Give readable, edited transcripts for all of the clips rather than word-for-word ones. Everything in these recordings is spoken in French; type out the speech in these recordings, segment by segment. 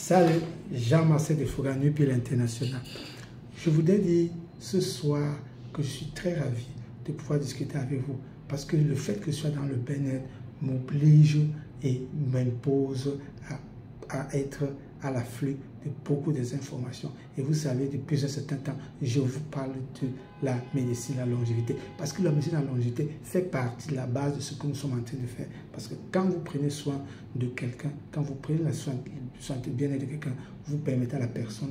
Salut, Jean-Marcel de Fouranu puis l'International. Je voudrais dire ce soir que je suis très ravi de pouvoir discuter avec vous parce que le fait que je sois dans le bien-être m'oblige et m'impose à être à l'afflux de beaucoup des informations. Et vous savez, depuis un certain temps, je vous parle de la médecine à la longévité. Parce que la médecine à la longévité fait partie de la base de ce que nous sommes en train de faire. Parce que quand vous prenez soin de quelqu'un, quand vous prenez la soin de bien-être de quelqu'un, vous permettez à la personne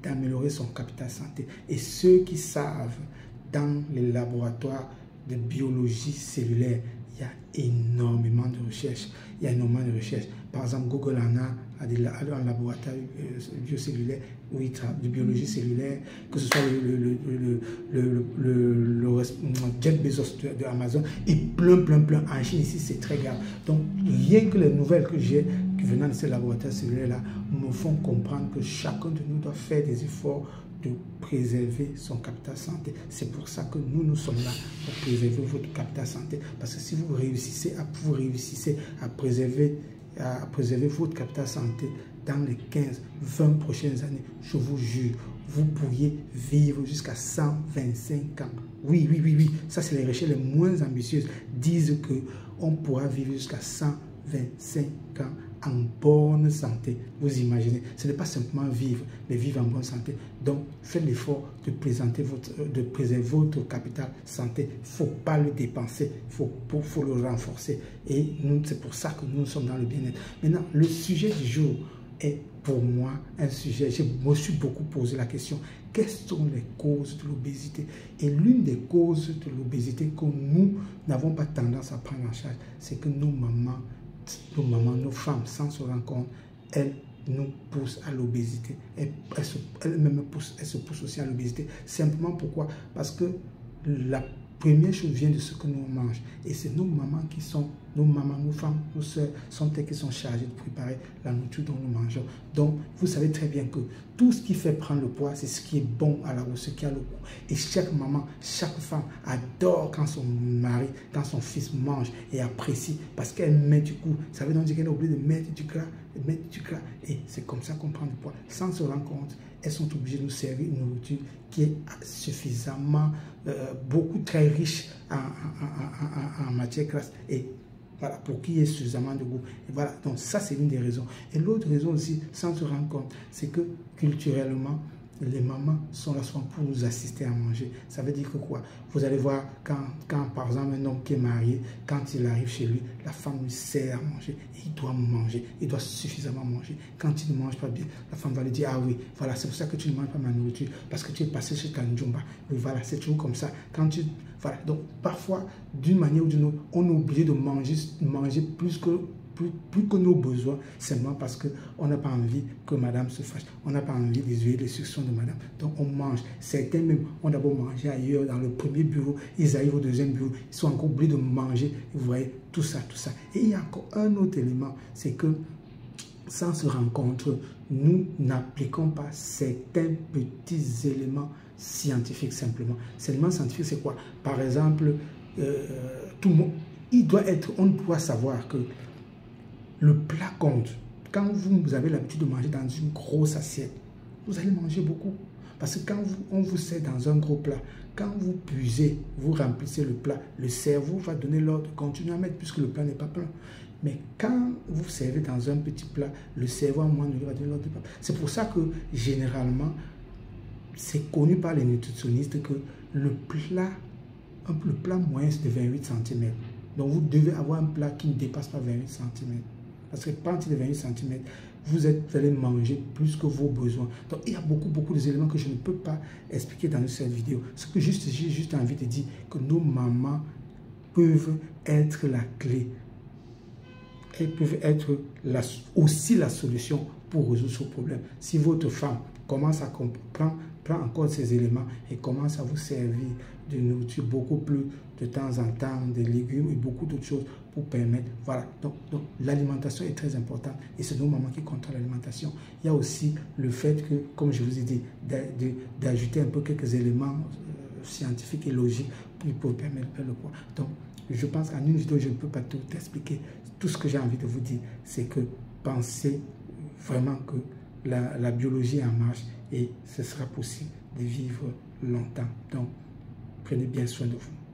d'améliorer son capital santé. Et ceux qui savent, dans les laboratoires de biologie cellulaire, il y a énormément de recherches. Il y a énormément de recherches. Par exemple, Google en a un laboratoire biocellulaire, oui, de biologie cellulaire, que ce soit le Jeff Bezos de Amazon et plein. En Chine, ici, c'est très grave. Donc, rien que les nouvelles que j'ai venant de ces laboratoires cellulaires-là me font comprendre que chacun de nous doit faire des efforts de préserver son capital santé. C'est pour ça que nous sommes là, pour préserver votre capital santé. Parce que si vous réussissez à préserver votre capital santé dans les 15-20 prochaines années, je vous jure, vous pourriez vivre jusqu'à 125 ans. Oui. Ça, c'est les recherches les moins ambitieuses disent qu'on pourra vivre jusqu'à 125 ans en bonne santé. Vous imaginez, ce n'est pas simplement vivre, mais vivre en bonne santé. Donc, faites l'effort de préserver votre capital santé. Il ne faut pas le dépenser, il faut le renforcer. Et c'est pour ça que nous sommes dans le bien-être. Maintenant, le sujet du jour est pour moi un sujet, je me suis beaucoup posé la question, quelles sont les causes de l'obésité? Et l'une des causes de l'obésité que nous n'avons pas tendance à prendre en charge, c'est que nos mamans, nos femmes, sans se rendre compte, elles nous poussent à l'obésité. Elles se poussent aussi à l'obésité. Simplement pourquoi? Parce que la première chose vient de ce que nous mangeons. Et c'est nos mamans nos femmes, nos soeurs, sont elles qui sont chargées de préparer la nourriture dont nous mangeons. Donc, vous savez très bien que tout ce qui fait prendre le poids, c'est ce qui est bon à la bouche, ce qui a le goût. Et chaque maman, chaque femme adore quand son mari, quand son fils mange et apprécie parce qu'elle met du goût. Ça veut donc dire qu'elle a oublié de mettre du gras, Et c'est comme ça qu'on prend du poids. Sans se rendre compte, elles sont obligées de nous servir une nourriture qui est suffisamment, très riche en matière grasse. Et voilà, pour qu'il y ait suffisamment de goût. Et voilà, donc ça c'est l'une des raisons. Et l'autre raison aussi, sans se rendre compte, c'est que culturellement, les mamans sont là souvent pour nous assister à manger. Ça veut dire que quoi? Vous allez voir, quand par exemple un homme qui est marié, quand il arrive chez lui, la femme lui sert à manger. Et il doit manger, il doit suffisamment manger. Quand il ne mange pas bien, la femme va lui dire, ah oui, voilà, c'est pour ça que tu ne manges pas ma nourriture, parce que tu es passé chez Kanjumba. Oui, voilà, c'est toujours comme ça. Voilà, donc parfois, d'une manière ou d'une autre, on est obligé de manger plus que nos besoins, simplement parce qu'on n'a pas envie que madame se fâche. On n'a pas envie d'essuyer les suctions de madame. Donc on mange. Certains même ont d'abord mangé ailleurs, dans le premier bureau. Ils arrivent au deuxième bureau. Ils sont encore obligés de manger. Vous voyez, tout ça. Et il y a encore un autre élément, c'est que sans se rendre compte, nous n'appliquons pas certains petits éléments scientifiques simplement. Ces éléments scientifiques, c'est quoi? Par exemple, tout le monde, on doit savoir que le plat compte. Quand vous avez l'habitude de manger dans une grosse assiette, vous allez manger beaucoup. Parce que quand on vous sert dans un gros plat, quand vous puisez, vous remplissez le plat, le cerveau va donner l'ordre de continuer à mettre puisque le plat n'est pas plein. Mais quand vous servez dans un petit plat, le cerveau à moins de va donner l'ordre de plat. C'est pour ça que généralement, c'est connu par les nutritionnistes que le plat moyen c'est de 28 cm. Donc vous devez avoir un plat qui ne dépasse pas 28 cm. Parce que quand il est 28 cm, vous allez manger plus que vos besoins. Donc il y a beaucoup d'éléments que je ne peux pas expliquer dans cette vidéo. Ce que j'ai juste envie de dire, que nos mamans peuvent être la clé. Elles peuvent être aussi la solution pour résoudre ce problème. Si votre femme commence à comprendre, prend encore ces éléments et commence à vous servir de nourriture beaucoup plus de temps en temps, des légumes et beaucoup d'autres choses pour permettre, voilà. Donc l'alimentation est très importante et c'est nos mamans qui contrôlent l'alimentation. Il y a aussi le fait que, comme je vous ai dit, d'ajouter un peu quelques éléments scientifiques et logiques pour permettre de perdre le poids. Donc, je pense qu'en une vidéo, je ne peux pas tout expliquer. Tout ce que j'ai envie de vous dire, c'est que pensez vraiment que la biologie est en marche et ce sera possible de vivre longtemps. Donc, prenez bien soin de vous.